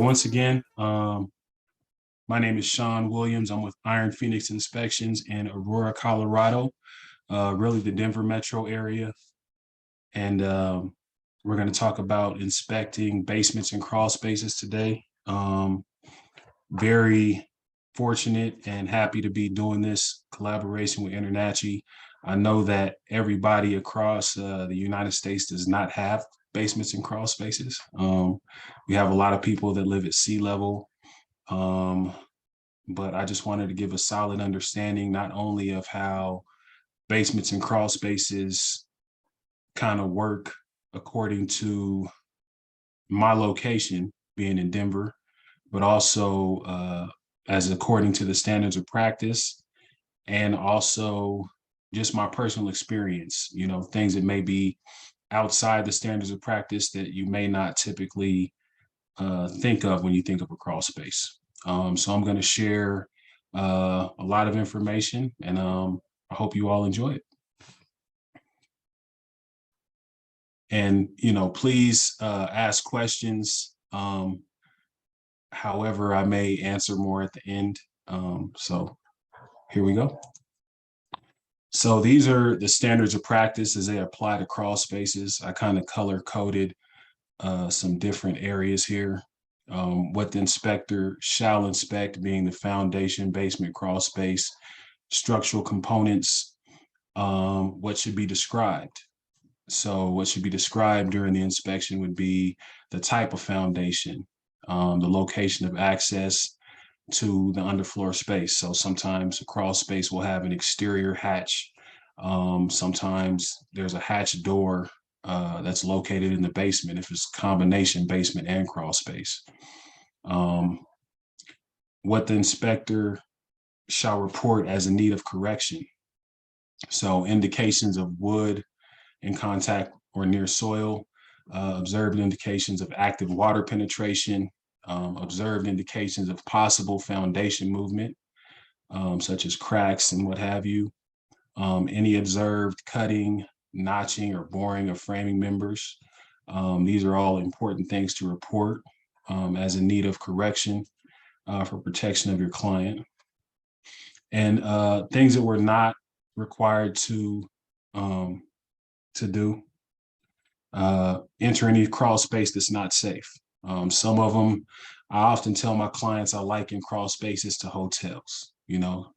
once again, my name is Shawn Williams. I'm with Iron Phoenix Inspections in Aurora, Colorado, really the Denver metro area. And we're going to talk about inspecting basements and crawl spaces today. Very fortunate and happy to be doing this collaboration with InterNACHI. I know that everybody across the United States does not have basements and crawl spaces. We have a lot of people that live at sea level, but I just wanted to give a solid understanding not only of how basements and crawl spaces kind of work according to my location being in Denver, but also as according to the standards of practice, and also just my personal experience, things that may be outside the standards of practice that you may not typically think of when you think of a crawl space. So I'm going to share a lot of information, and I hope you all enjoy it. And, please ask questions. However, I may answer more at the end. So here we go. So these are the standards of practice as they apply to crawl spaces. I kind of color coded some different areas here. What the inspector shall inspect, being the foundation, basement, crawl space, structural components, what should be described. So what should be described during the inspection would be the type of foundation, the location of access to the underfloor space. So sometimes a crawl space will have an exterior hatch. Sometimes there's a hatch door that's located in the basement if it's combination basement and crawl space. What the inspector shall report as in need of correction. So indications of wood in contact or near soil, observed indications of active water penetration, observed indications of possible foundation movement, such as cracks and what have you, any observed cutting, notching, or boring of framing members. These are all important things to report as in need of correction for protection of your client. And things that we're not required to do. Enter any crawl space that's not safe. Some of them, I often tell my clients I liken crawl spaces to hotels.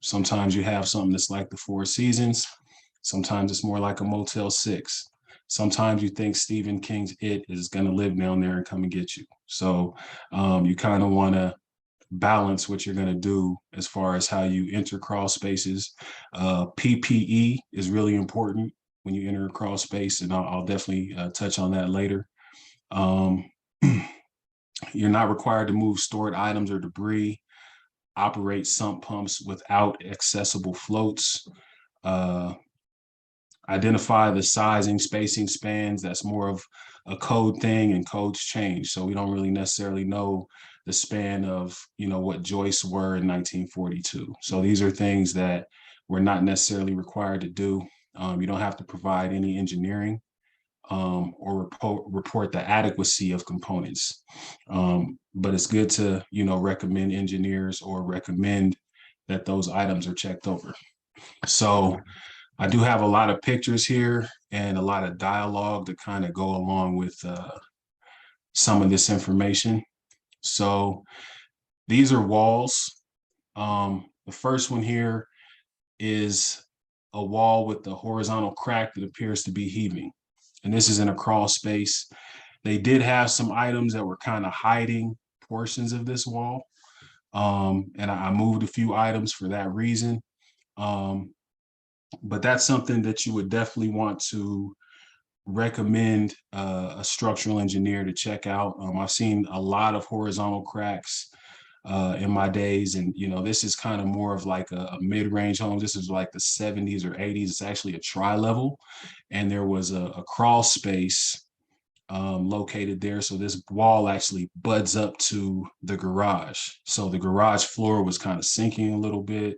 Sometimes you have something that's like the Four Seasons. Sometimes it's more like a Motel 6. Sometimes you think Stephen King's It is going to live down there and come and get you. So you kind of want to balance what you're going to do as far as how you enter crawl spaces. PPE is really important when you enter a crawl space, and I'll definitely touch on that later. You're not required to move stored items or debris, operate sump pumps without accessible floats, identify the sizing, spacing spans. That's more of a code thing, and codes change. So we don't really necessarily know the span of, what joists were in 1942. So these are things that we're not necessarily required to do. You don't have to provide any engineering or report the adequacy of components. But it's good to, recommend engineers or recommend that those items are checked over. So I do have a lot of pictures here and a lot of dialogue to kind of go along with some of this information. So these are walls. The first one here is a wall with the horizontal crack that appears to be heaving. And this is in a crawl space. They did have some items that were kind of hiding portions of this wall. And I moved a few items for that reason. But that's something that you would definitely want to recommend a structural engineer to check out. I've seen a lot of horizontal cracks in my days. And, this is kind of more of like a mid-range home. This is like the 70s or 80s. It's actually a tri-level. And there was a crawl space located there. So this wall actually buds up to the garage. So the garage floor was kind of sinking a little bit.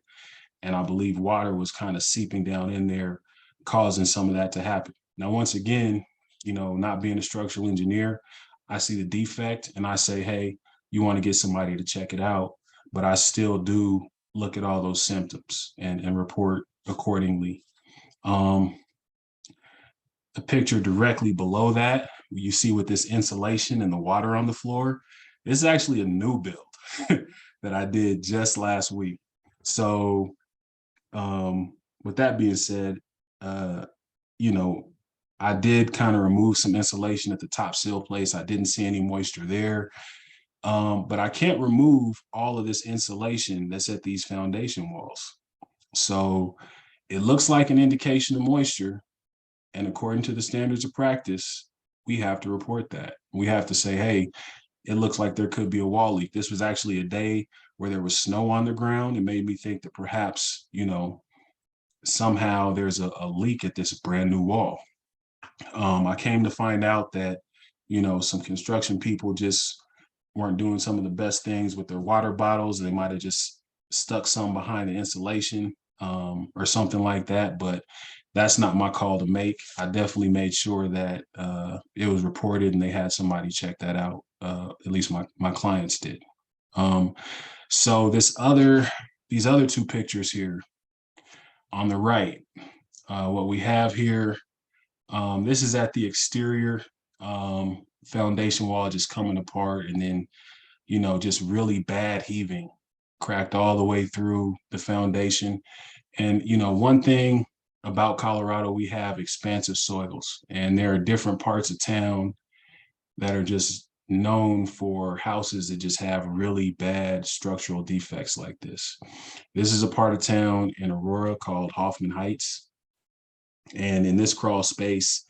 And I believe water was kind of seeping down in there, causing some of that to happen. Now, once again, not being a structural engineer, I see the defect and I say, hey, you want to get somebody to check it out. But I still do look at all those symptoms and report accordingly. The picture directly below that, you see with this insulation and the water on the floor, this is actually a new build that I did just last week. So with that being said, you know, I did kind of remove some insulation at the top sill place. I didn't see any moisture there. But I can't remove all of this insulation that's at these foundation walls. So it looks like an indication of moisture. And according to the standards of practice, we have to report that. We have to say, hey, it looks like there could be a wall leak. This was actually a day where there was snow on the ground. It made me think that perhaps, somehow there's a leak at this brand new wall. I came to find out that, some construction people just weren't doing some of the best things with their water bottles. They might have just stuck some behind the insulation or something like that. But that's not my call to make. I definitely made sure that it was reported and they had somebody check that out. At least my clients did. So these other two pictures here on the right, what we have here, this is at the exterior foundation wall just coming apart, and then, just really bad heaving, cracked all the way through the foundation. And, one thing about Colorado, we have expansive soils, and there are different parts of town that are just known for houses that just have really bad structural defects like this. This is a part of town in Aurora called Hoffman Heights. And in this crawl space,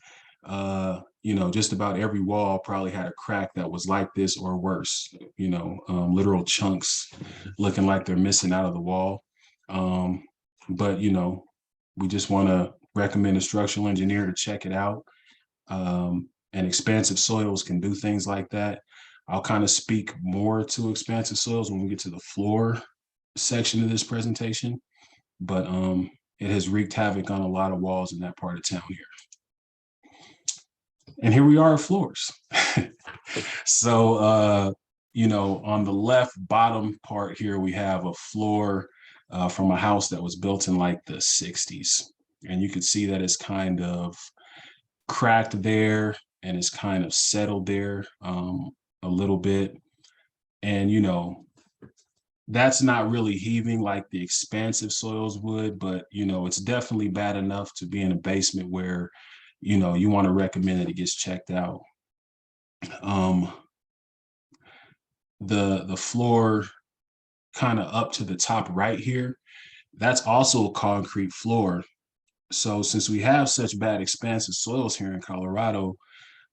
just about every wall probably had a crack that was like this or worse, literal chunks looking like they're missing out of the wall. But, we just want to recommend a structural engineer to check it out. And expansive soils can do things like that. I'll kind of speak more to expansive soils when we get to the floor section of this presentation, but it has wreaked havoc on a lot of walls in that part of town here. And here we are at floors. So, on the left bottom part here, we have a floor from a house that was built in like the 60s. And you can see that it's kind of cracked there and it's kind of settled there a little bit. And, that's not really heaving like the expansive soils would, but, it's definitely bad enough to be in a basement where, you want to recommend that it gets checked out. The floor kind of up to the top right here, that's also a concrete floor. So since we have such bad expansive soils here in Colorado,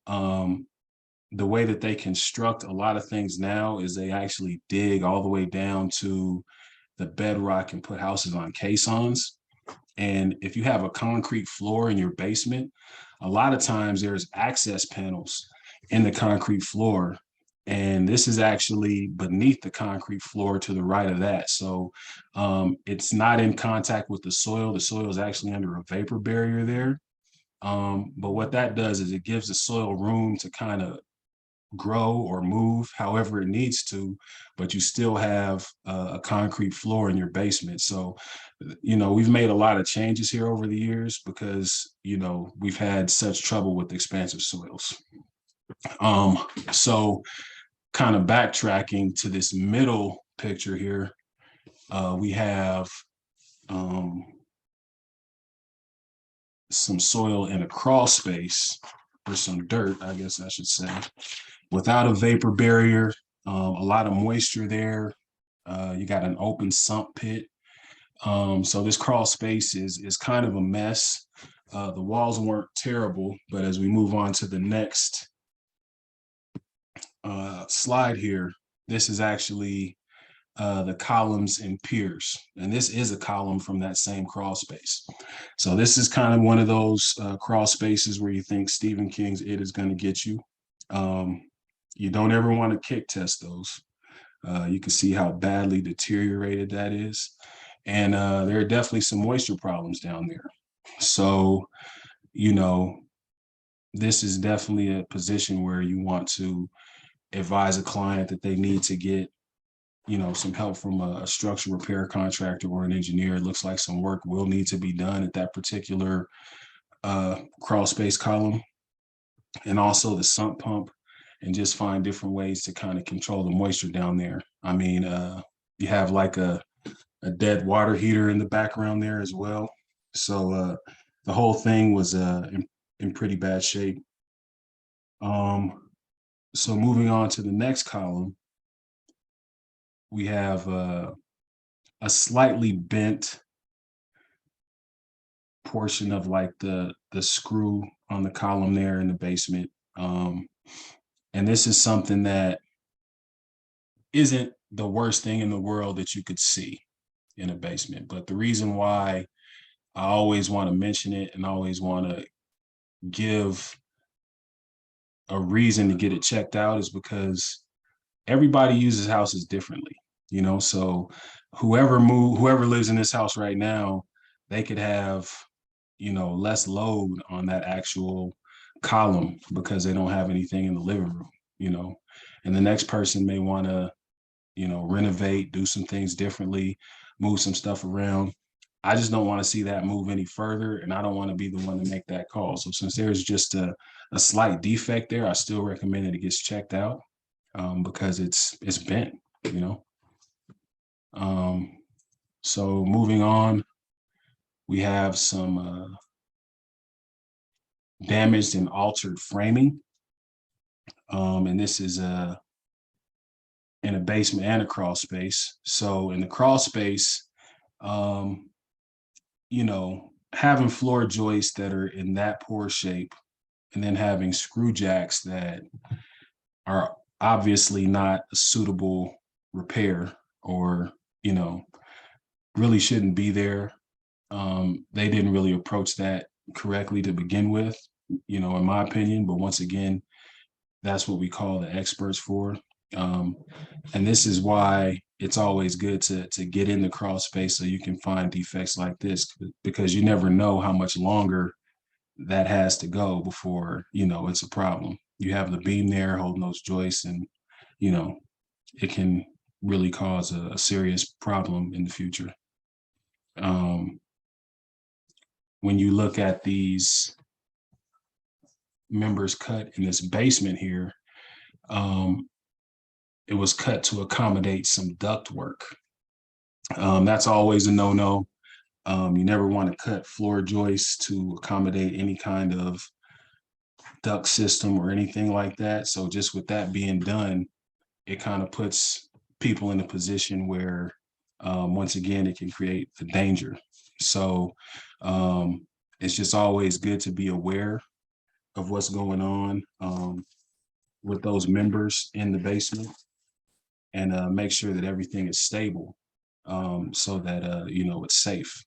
the way that they construct a lot of things now is they actually dig all the way down to the bedrock and put houses on caissons. And if you have a concrete floor in your basement, a lot of times there's access panels in the concrete floor. And this is actually beneath the concrete floor to the right of that. So it's not in contact with the soil. The soil is actually under a vapor barrier there. But what that does is it gives the soil room to kind of grow or move however it needs to, but you still have a concrete floor in your basement. So, we've made a lot of changes here over the years because, we've had such trouble with expansive soils. So kind of backtracking to this middle picture here, we have some soil in a crawl space, or some dirt, I guess I should say, without a vapor barrier, a lot of moisture there. You got an open sump pit. So this crawl space is kind of a mess. The walls weren't terrible, but as we move on to the next slide here, this is actually the columns and piers. And this is a column from that same crawl space. So this is kind of one of those crawl spaces where you think Stephen King's It is going to get you. You don't ever want to kick test those. You can see how badly deteriorated that is. And there are definitely some moisture problems down there. So, this is definitely a position where you want to advise a client that they need to get, you know, some help from a structural repair contractor or an engineer. It looks like some work will need to be done at that particular crawl space column, and also the sump pump, and just find different ways to kind of control the moisture down there. I mean, you have like a dead water heater in the background there as well. So the whole thing was in pretty bad shape. So moving on to the next column, we have a slightly bent portion of like the screw on the column there in the basement. And this is something that isn't the worst thing in the world that you could see in a basement. But the reason why I always want to mention it and always want to give a reason to get it checked out is because everybody uses houses differently, you know. So whoever lives in this house right now, they could have, you know, less load on that actual column because they don't have anything in the living room, you know. And the next person may want to, you know, renovate, do some things differently, move some stuff around. I just don't want to see that move any further, and I don't want to be the one to make that call. So since there's just a slight defect there, I still recommend that it gets checked out, because it's bent, you know. So moving on, we have some damaged and altered framing, and this is in a basement and a crawl space. So in the crawl space, you know, having floor joists that are in that poor shape, and then having screw jacks that are obviously not a suitable repair, or, you know, really shouldn't be there. They didn't really approach that correctly to begin with, you know, in my opinion. But once again, that's what we call the experts for. And this is why it's always good to get in the crawl space so you can find defects like this, because you never know how much longer that has to go before, you know, it's a problem. You have the beam there holding those joists, and, you know, it can really cause a serious problem in the future. When you look at these members cut in this basement here, it was cut to accommodate some duct work. That's always a no-no. You never want to cut floor joists to accommodate any kind of duct system or anything like that. So just with that being done, it kind of puts people in a position where, once again, it can create a danger. So it's just always good to be aware of what's going on with those members in the basement, and make sure that everything is stable, so that, you know, it's safe.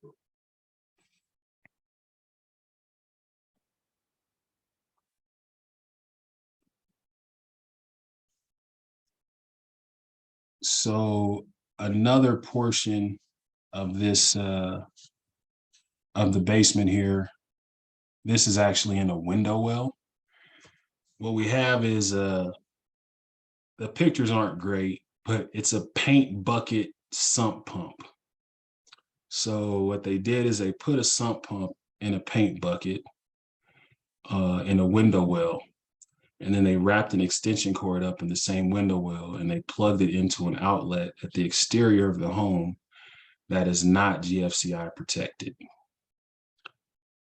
So another portion of this of the basement here, this is actually in a window well. What we have is the pictures aren't great, but it's a paint bucket sump pump. So what they did is they put a sump pump in a paint bucket in a window well, and then they wrapped an extension cord up in the same window well, and they plugged it into an outlet at the exterior of the home that is not GFCI protected.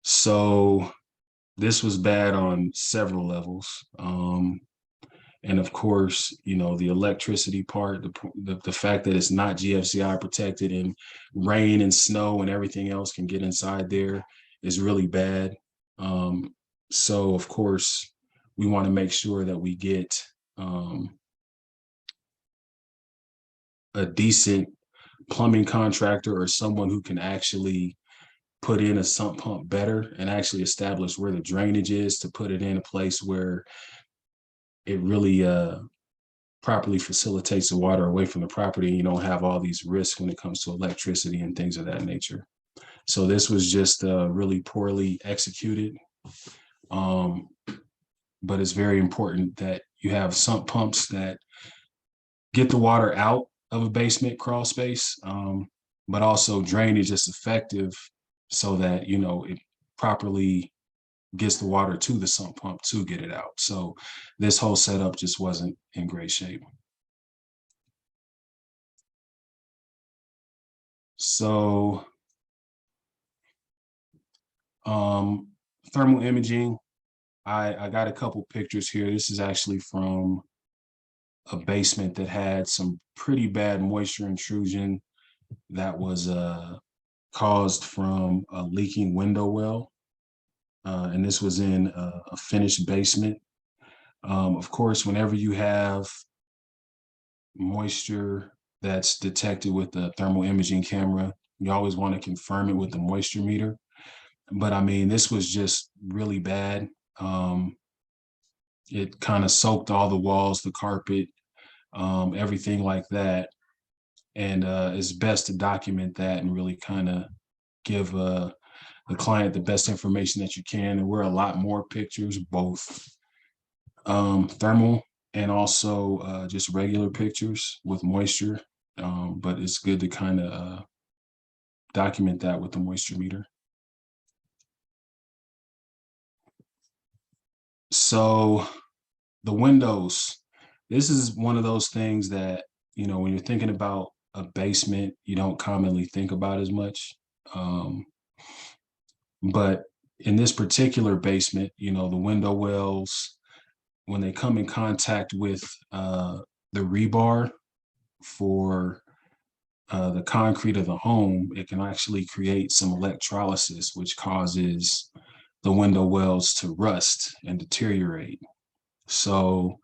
So this was bad on several levels. And of course, you know, the electricity part, the fact that it's not GFCI protected, and rain and snow and everything else can get inside there is really bad. So of course, we want to make sure that we get a decent plumbing contractor, or someone who can actually put in a sump pump better and actually establish where the drainage is, to put it in a place where it really properly facilitates the water away from the property, and you don't have all these risks when it comes to electricity and things of that nature. So this was just really poorly executed. But it's very important that you have sump pumps that get the water out of a basement crawl space, but also drainage is effective so that, you know, it properly gets the water to the sump pump to get it out. So this whole setup just wasn't in great shape. So thermal imaging, I got a couple pictures here. This is actually from a basement that had some pretty bad moisture intrusion that was caused from a leaking window well. And this was in a finished basement. Of course, whenever you have moisture that's detected with the thermal imaging camera, you always want to confirm it with the moisture meter. But I mean, this was just really bad. It kind of soaked all the walls, the carpet, everything like that. And it's best to document that and really kind of give the client the best information that you can. And we're a lot more pictures, both thermal and also just regular pictures with moisture. But it's good to kind of document that with the moisture meter. So the windows, this is one of those things that, you know, when you're thinking about a basement, you don't commonly think about as much. But in this particular basement, you know, the window wells, when they come in contact with the rebar for the concrete of the home, it can actually create some electrolysis, which causes the window wells to rust and deteriorate. So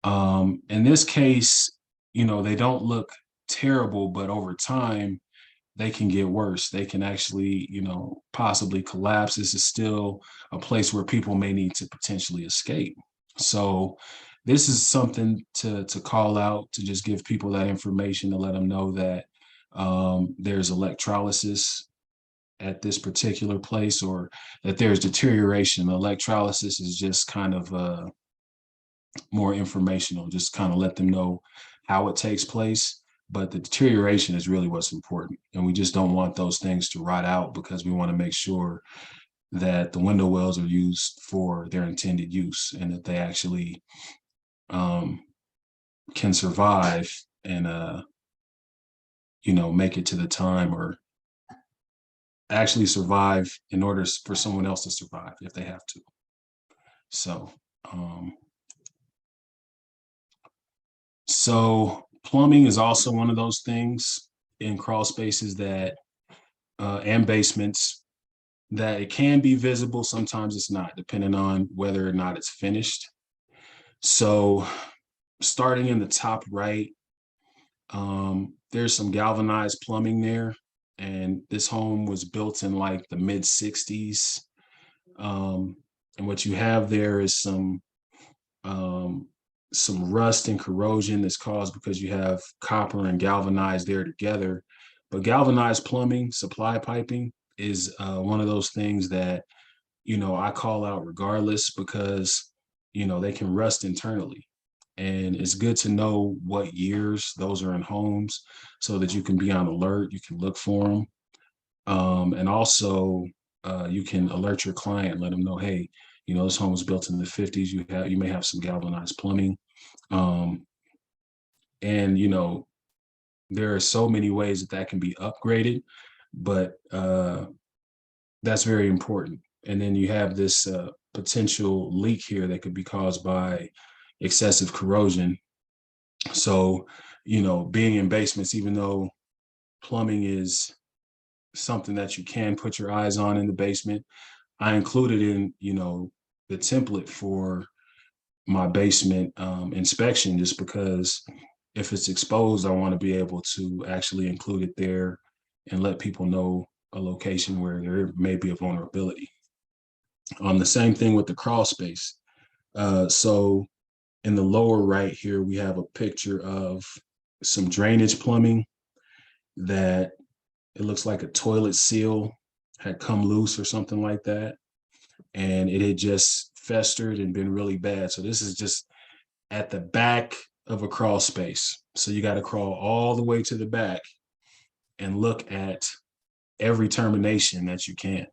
in this case, you know, they don't look terrible, but over time, they can get worse. They can actually, you know, possibly collapse. This is still a place where people may need to potentially escape. So this is something to call out, to just give people that information, to let them know that there's electrolysis at this particular place, or that there's deterioration. Electrolysis is just kind of more informational, just kind of let them know how it takes place. But the deterioration is really what's important. And we just don't want those things to rot out, because we want to make sure that the window wells are used for their intended use, and that they actually can survive and, you know, make it to the time, or actually survive in order for someone else to survive if they have to. So, so plumbing is also one of those things in crawl spaces that, and basements, that it can be visible. Sometimes it's not, depending on whether or not it's finished. So starting in the top right, there's some galvanized plumbing there. And this home was built in like the mid 60s. And what you have there is some rust and corrosion that's caused because you have copper and galvanized there together. But galvanized plumbing, supply piping, is one of those things that, you know, I call out regardless, because, you know, they can rust internally. And it's good to know what years those are in homes so that you can be on alert, you can look for them. And also you can alert your client, let them know, hey, you know, this home was built in the 50s. You may have some galvanized plumbing. And, you know, there are so many ways that that can be upgraded, but that's very important. And then you have this potential leak here that could be caused by excessive corrosion. So, you know, being in basements, even though plumbing is something that you can put your eyes on in the basement, I included in, you know, the template for my basement inspection, just because if it's exposed, I want to be able to actually include it there and let people know a location where there may be a vulnerability. The same thing with the crawl space. So in the lower right here, we have a picture of some drainage plumbing that it looks like a toilet seal had come loose or something like that. And it had just festered and been really bad. So this is just at the back of a crawl space. So you got to crawl all the way to the back and look at every termination that you can,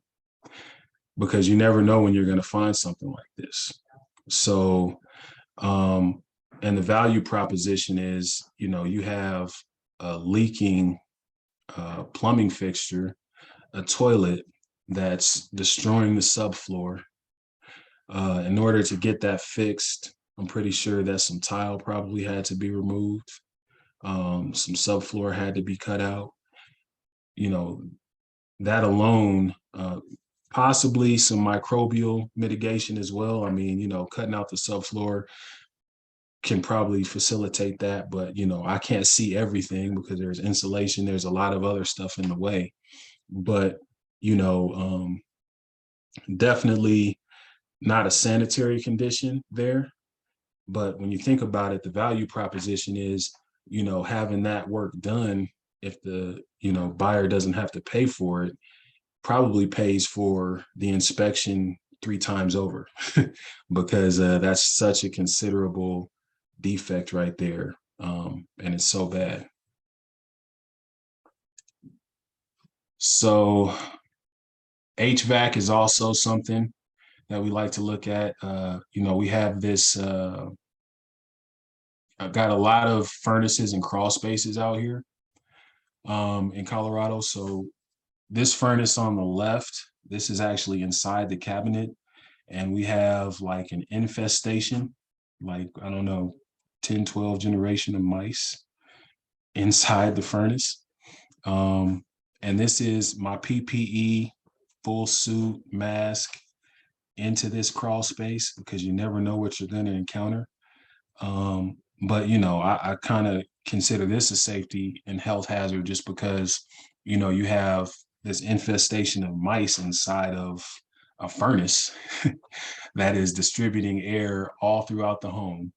because you never know when you're going to find something like this. So, and the value proposition is, you have a leaking plumbing fixture, a toilet that's destroying the subfloor. In order to get that fixed, I'm pretty sure that some tile probably had to be removed. Some subfloor had to be cut out. That alone, possibly some microbial mitigation as well. I mean, cutting out the subfloor can probably facilitate that, but I can't see everything because there's insulation, there's a lot of other stuff in the way. But definitely not a sanitary condition there. But when you think about it, the value proposition is, having that work done, if the buyer doesn't have to pay for it, probably pays for the inspection 3 times over because that's such a considerable defect right there. And it's so bad. So HVAC is also something that we like to look at. We have this, I've got a lot of furnaces and crawl spaces out here in Colorado. So this furnace on the left, this is actually inside the cabinet, and we have like an infestation, like, I don't know, 10, 12 generation of mice inside the furnace. And this is my PPE, full suit, mask into this crawl space because you never know what you're going to encounter. But, I kind of consider this a safety and health hazard just because, you have this infestation of mice inside of a furnace that is distributing air all throughout the home.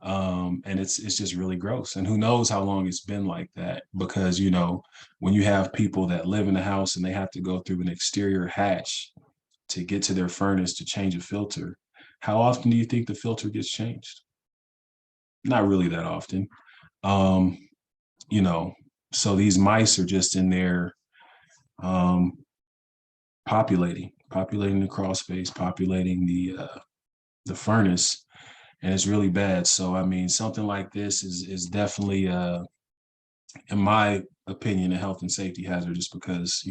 And it's just really gross. And who knows how long it's been like that, because, when you have people that live in the house and they have to go through an exterior hatch to get to their furnace to change a filter, how often do you think the filter gets changed? Not really that often. So these mice are just in there populating the crawl space, populating the furnace, and it's really bad. So I mean, something like this is definitely, in my opinion, a health and safety hazard, just because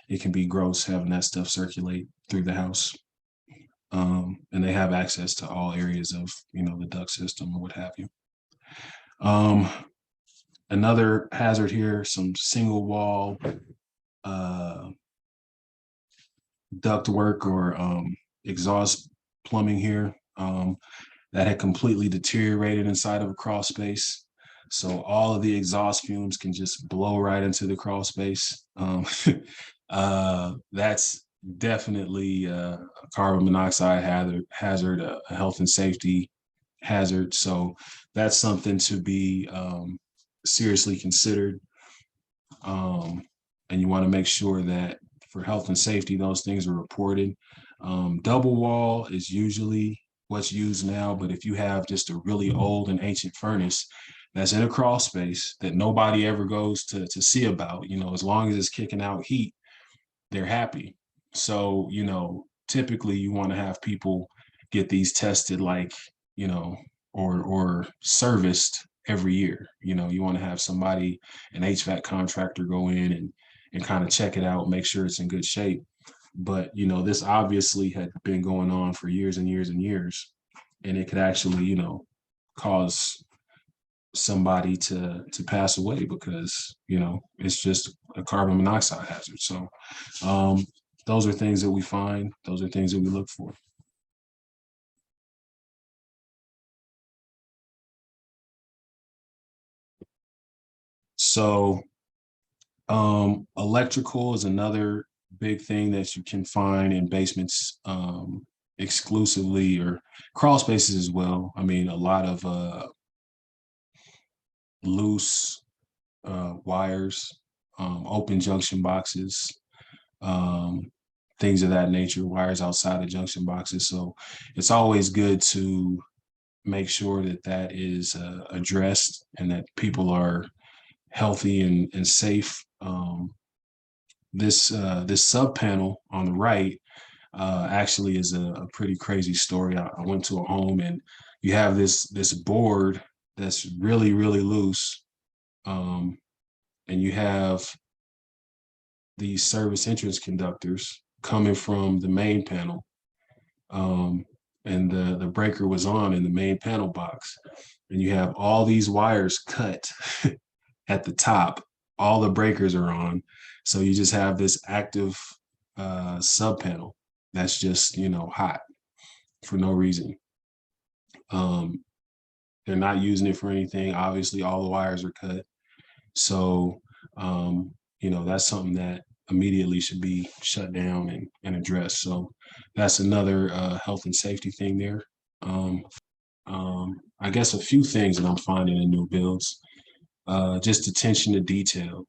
it can be gross having that stuff circulate through the house. And they have access to all areas of the duct system or what have you. Another hazard here, some single wall duct work or exhaust plumbing here that had completely deteriorated inside of a crawl space. So all of the exhaust fumes can just blow right into the crawl space. That's definitely a carbon monoxide hazard, a health and safety hazard. So that's something to be seriously considered. And you want to make sure that for health and safety, those things are reported. Double wall is usually what's used now, but if you have just a really old and ancient furnace that's in a crawl space that nobody ever goes to see about, as long as it's kicking out heat, they're happy. So, typically you want to have people get these tested, like, or serviced every year. You want to have somebody, an HVAC contractor, go in and kind of check it out, make sure it's in good shape. But, this obviously had been going on for years and years and years, and it could actually, cause somebody to pass away because, it's just a carbon monoxide hazard. So those are things that we find. Those are things that we look for. So electrical is another big thing that you can find in basements exclusively, or crawl spaces as well. I mean, a lot of loose wires, open junction boxes, things of that nature, wires outside of junction boxes. So it's always good to make sure that that is addressed and that people are healthy and safe. This sub panel on the right actually is a pretty crazy story. I went to a home and you have this board that's really loose, and you have these service entrance conductors coming from the main panel, and the breaker was on in the main panel box, and you have all these wires cut at the top. All the breakers are on, so you just have this active sub panel that's just hot for no reason. They're not using it for anything. Obviously, all the wires are cut. So, that's something that immediately should be shut down and addressed. So that's another health and safety thing there. I guess a few things that I'm finding in new builds, just attention to detail.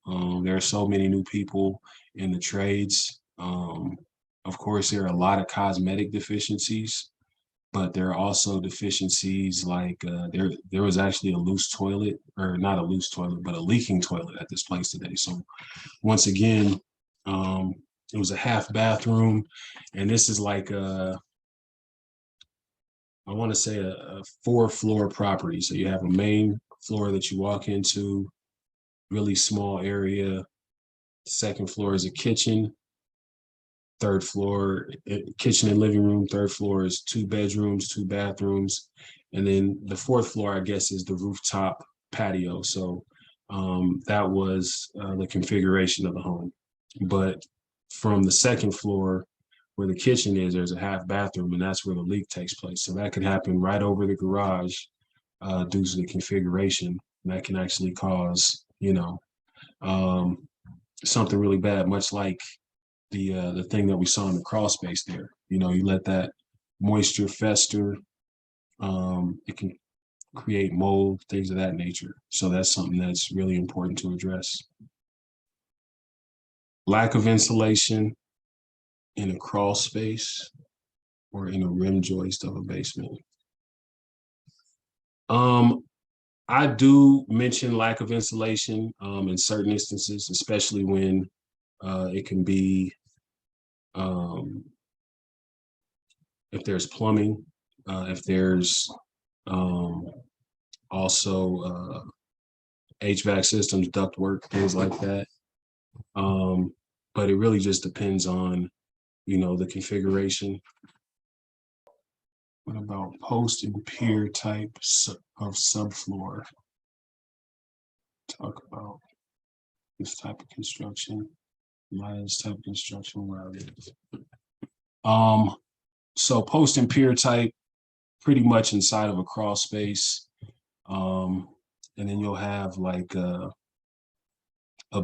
There are so many new people in the trades. Of course, there are a lot of cosmetic deficiencies, but there are also deficiencies like there was actually a loose toilet, or not a loose toilet, but a leaking toilet at this place today. So once again, it was a half bathroom, and this is like I want to say a 4-floor property. So you have a main floor that you walk into, really small area. Second floor is a kitchen. Third floor, kitchen and living room. Third floor is 2 bedrooms, 2 bathrooms. And then the 4th floor, I guess, is the rooftop patio. So that was the configuration of the home. But from the 2nd floor, where the kitchen is, there's a half bathroom, and that's where the leak takes place. So that could happen right over the garage due to the configuration. And that can actually cause, something really bad, much like the thing that we saw in the crawl space there. You let that moisture fester, it can create mold, things of that nature. So that's something that's really important to address. Lack of insulation in a crawl space or in a rim joist of a basement. I do mention lack of insulation in certain instances, especially when it can be if there's plumbing, if there's also HVAC systems, ductwork, things like that. But it really just depends on, the configuration. What about post and pier type of subfloor? Talk about this type of construction. This type of construction where I live. So post and pier type, pretty much inside of a crawl space. And then you'll have like a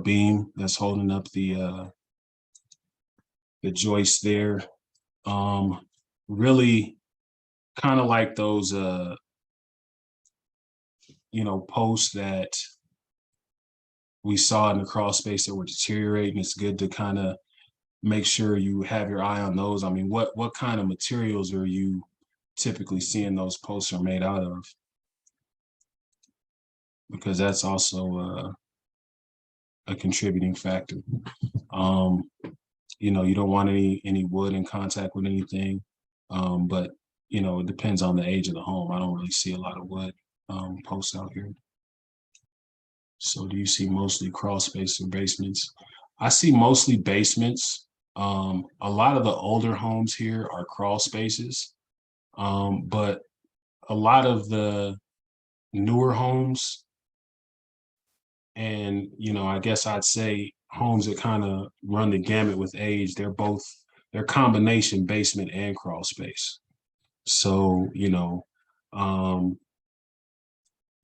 beam that's holding up the joist there. Really kind of like those posts that we saw in the crawl space that were deteriorating. It's good to kind of make sure you have your eye on those. I mean, what kind of materials are you typically seeing those posts are made out of? Because that's also a contributing factor. You don't want any wood in contact with anything, but it depends on the age of the home. I don't really see a lot of wood posts out here. So do you see mostly crawl space and basements? I see mostly basements. A lot of the older homes here are crawl spaces, but a lot of the newer homes, and I guess I'd say homes that kind of run the gamut with age, they're combination basement and crawl space. So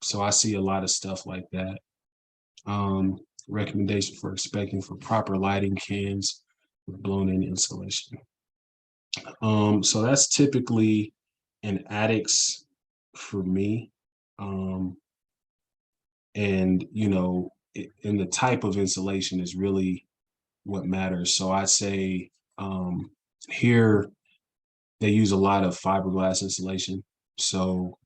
so I see a lot of stuff like that. Recommendation for expecting for proper lighting cans with blown-in insulation. So that's typically in attics for me. And in the type of insulation is really what matters. So I'd say here they use a lot of fiberglass insulation. So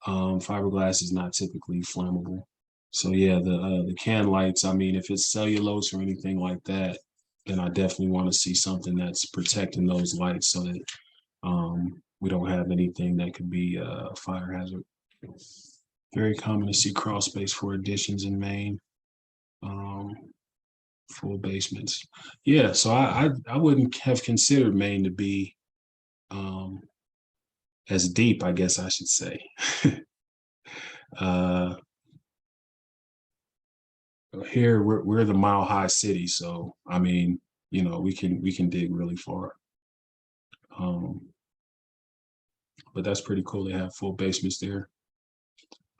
fiberglass is not typically flammable. So yeah, the can lights, I mean, if it's cellulose or anything like that, then I definitely want to see something that's protecting those lights so that we don't have anything that could be a fire hazard. Very common to see crawl space for additions in Maine. Um, Full basements. Yeah, so I wouldn't have considered Maine to be um, as deep, I guess I should say. uh, Here we're the Mile High City, so I mean, you know, we can dig really far. Um, but that's pretty cool. They have full basements there.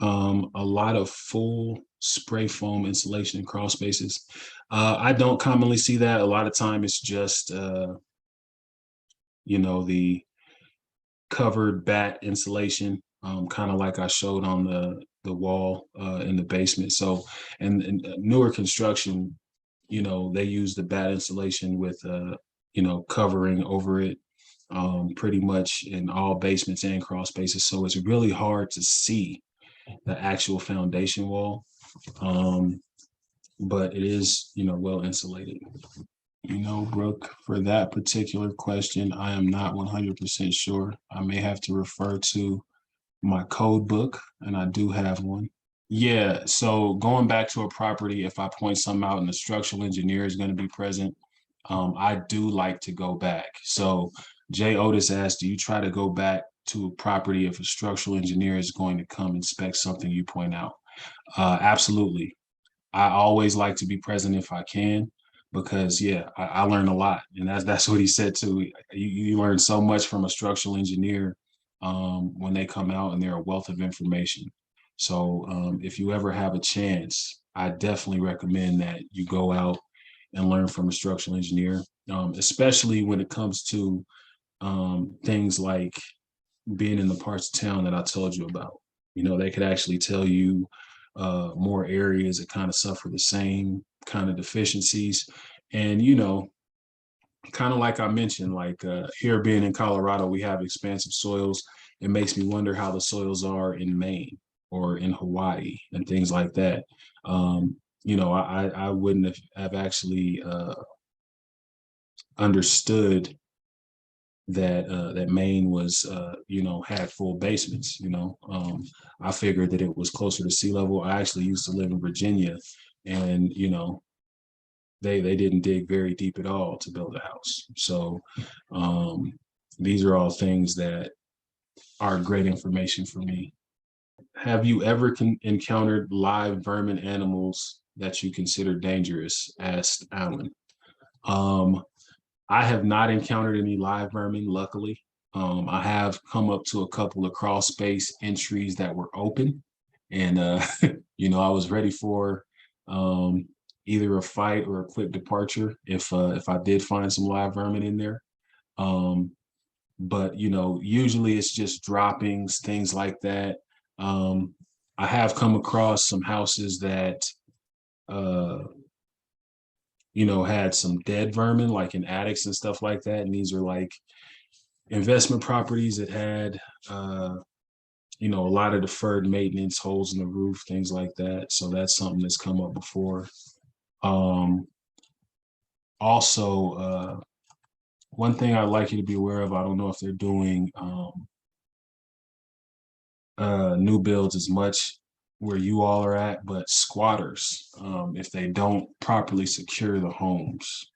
A lot of full spray foam insulation in crawl spaces. I don't commonly see that. A lot of time it's just you know, the covered bat insulation, kind of like I showed on the wall in the basement. So, and newer construction, you know, they use the bat insulation with you know, covering over it, pretty much in all basements and crawl spaces. So it's really hard to see the actual foundation wall, um, but it is, you know, well insulated. You know, Brooke, for that particular question, I am not 100% sure. I may have to refer to my code book, and I do have one. Yeah, so going back to a property, if I point something out and the structural engineer is going to be present, I do like to go back. So Jay Otis asked, do you try to go back to a property if a structural engineer is going to come inspect something you point out? Absolutely. I always like to be present if I can, because yeah, I learn a lot, and that's what he said too. You learn so much from a structural engineer when they come out, and they're a wealth of information. So if you ever have a chance, I definitely recommend that you go out and learn from a structural engineer, especially when it comes to things like being in the parts of town that I told you about. You know, they could actually tell you more areas that kind of suffer the same kind of deficiencies. And, you know, kind of like I mentioned, like here being in Colorado, we have expansive soils. It makes me wonder how the soils are in Maine or in Hawaii and things like that. You know, I wouldn't have actually understood that Maine was you know, had full basements. You know, I figured that it was closer to sea level. I actually used to live in Virginia, and you know, they didn't dig very deep at all to build a house. So um, these are all things that are great information for me. Have you ever encountered live vermin animals that you consider dangerous? Asked Alan. Um, I have not encountered any live vermin, luckily. I have come up to a couple of crawl space entries that were open, and you know, I was ready for um, either a fight or a quick departure if I did find some live vermin in there. Um, but you know, usually it's just droppings, things like that. Um, I have come across some houses that uh, you know, had some dead vermin, like in attics and stuff like that. And these are like investment properties that had, you know, a lot of deferred maintenance, holes in the roof, things like that. So that's something that's come up before. Um, Also, one thing I'd like you to be aware of, I don't know if they're doing new builds as much where you all are at, but squatters, if they don't properly secure the homes.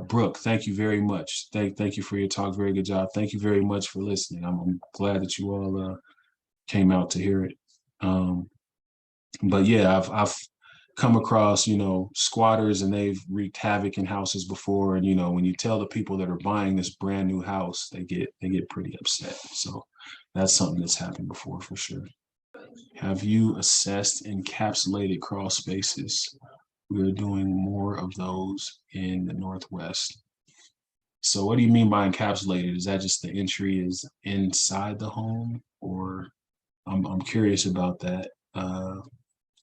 Brooke, thank you very much. Thank you for your talk. Very good job. Thank you very much for listening. I'm glad that you all came out to hear it. Um, but yeah, I've come across, you know, squatters, and they've wreaked havoc in houses before. And you know, when you tell the people that are buying this brand new house, they get pretty upset. So that's something that's happened before for sure. Have you assessed encapsulated crawl spaces? We're doing more of those in the Northwest. So what do you mean by encapsulated? Is that just the entry is inside the home, or I'm curious about that.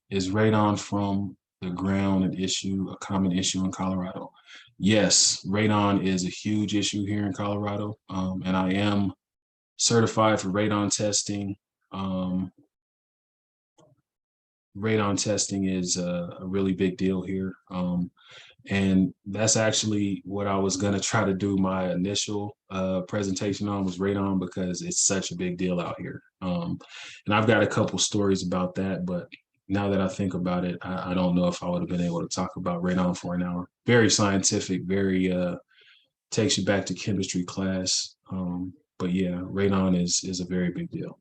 Is radon from the ground an issue, a common issue in Colorado? Yes, radon is a huge issue here in Colorado, and I am certified for radon testing. Radon testing is a really big deal here. And that's actually what I was gonna try to do my initial presentation on, was radon, because it's such a big deal out here. And I've got a couple stories about that, but now that I think about it, I don't know if I would have been able to talk about radon for an hour. Very scientific, very takes you back to chemistry class. But yeah, radon is a very big deal.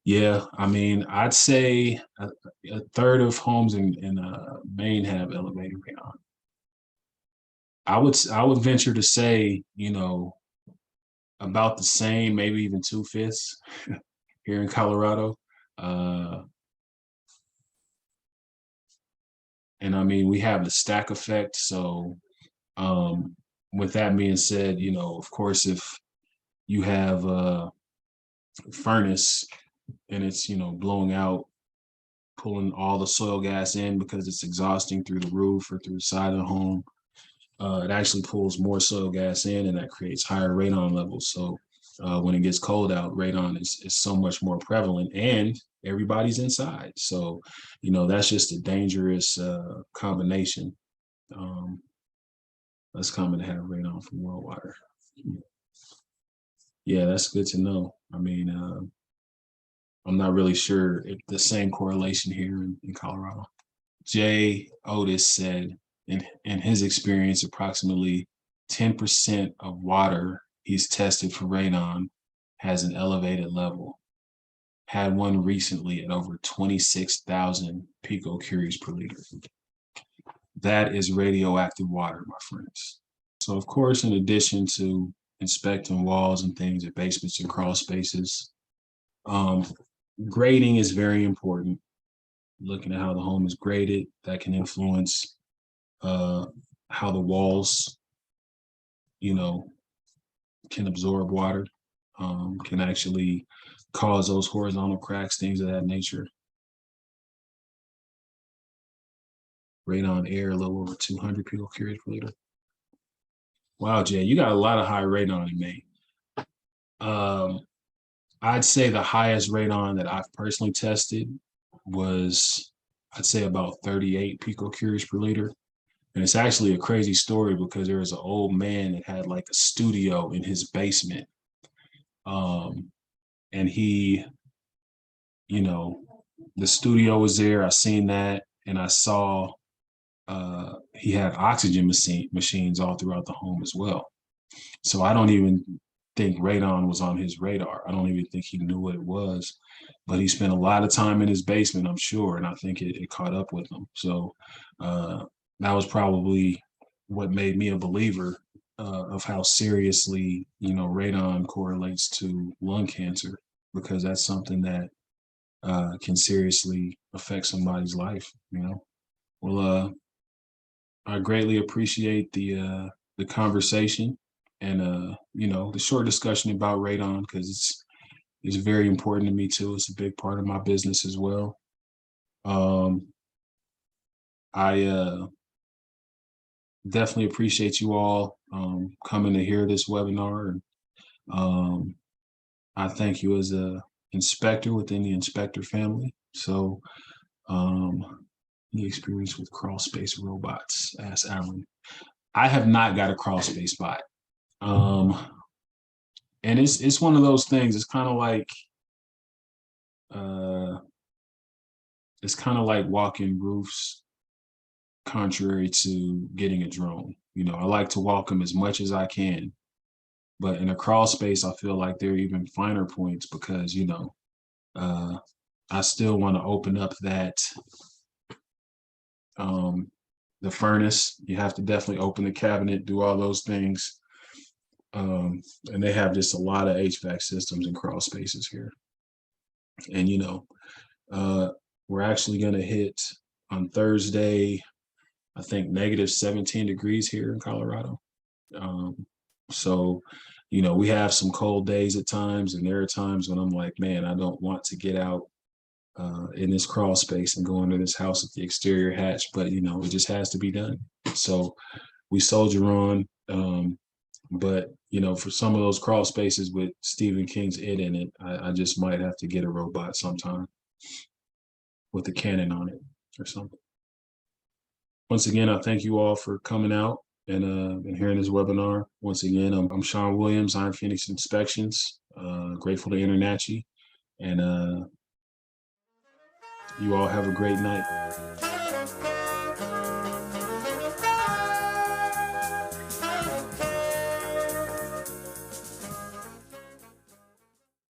Yeah, I mean, I'd say a third of homes in Maine have elevated radon. I would venture to say, about the same, maybe even 2/5 here in Colorado. Uh, and I mean, we have the stack effect. So, with that being said, of course, if you have a furnace and it's, blowing out, pulling all the soil gas in because it's exhausting through the roof or through the side of the home, it actually pulls more soil gas in, and that creates higher radon levels. So when it gets cold out, radon is so much more prevalent, and everybody's inside. So, that's just a dangerous combination. Um, that's common to have radon from well water. Yeah, that's good to know. I mean, I'm not really sure if the same correlation here in Colorado. Jay Otis said in his experience, approximately 10% of water he's tested for radon has an elevated level. Had one recently at over 26,000 picocuries per liter. That is radioactive water, my friends. So of course, in addition to inspecting walls and things at basements and crawl spaces, um, grading is very important. Looking at how the home is graded, that can influence how the walls, you know, can absorb water, can actually cause those horizontal cracks, things of that nature. Radon air, a little over 200 picocuries per liter. Wow, Jay, you got a lot of high radon in Maine. I'd say the highest radon that I've personally tested was, I'd say, about 38 picocuries per liter. And it's actually a crazy story because there was an old man that had like a studio in his basement. And he, you know, the studio was there. I seen that, and I saw he had oxygen machines all throughout the home as well. So I don't even think radon was on his radar. I don't even think he knew what it was, but he spent a lot of time in his basement, I'm sure, and I think it caught up with him. So that was probably what made me a believer of how seriously, radon correlates to lung cancer, because that's something that can seriously affect somebody's life. Well, I greatly appreciate the conversation, and the short discussion about radon, because it's very important to me too. It's a big part of my business as well. Um, I definitely appreciate you all coming to hear this webinar, and I thank you as a inspector within the inspector family. So, the experience with crawl space robots, asked Alan. I have not got a crawl space bot. And it's one of those things. Uh, it's kind of like walking roofs, contrary to getting a drone. I like to walk them as much as I can, but in a crawl space, I feel like there are even finer points, because I still want to open up that the furnace. You have to definitely open the cabinet, do all those things. And they have just a lot of HVAC systems and crawl spaces here. And we're actually going to hit on Thursday, I think, negative 17 degrees here in Colorado. So we have some cold days at times, and there are times when I'm like, man, I don't want to get out in this crawl space and go into this house with the exterior hatch, but it just has to be done. So we soldier on. But for some of those crawl spaces with Stephen King's It in it, I just might have to get a robot sometime with a cannon on it or something. Once again, I thank you all for coming out and hearing this webinar. Once again, I'm Shawn Williams, Iron Phoenix Inspections. Grateful to InterNACHI, and you all have a great night.